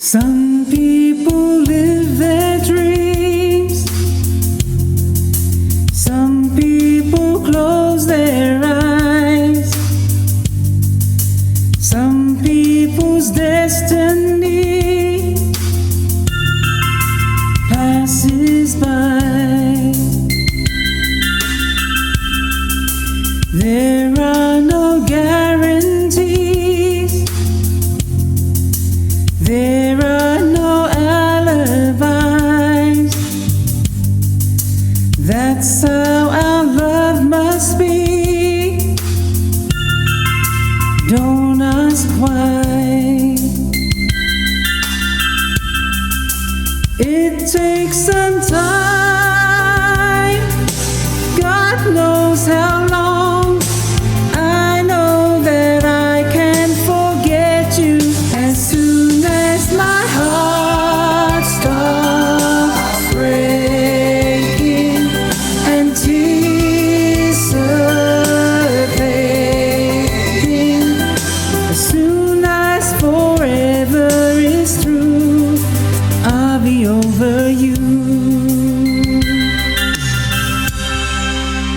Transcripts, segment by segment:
Some people live their dreams. Some people close their eyes. Some people's destiny passes by. There are no guarantees. There are no alibis. That's how our love must be. Don't ask why. It takes some time. God knows how long. I know that I can't forget you. As soon as my heart stops breaking and tears are fading, as soon as forever is through, I'll be over you.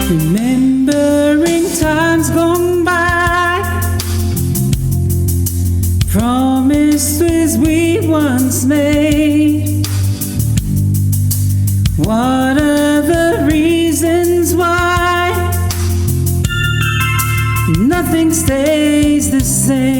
Remembering times gone by, promises we once made. What are the reasons why nothing stays the same?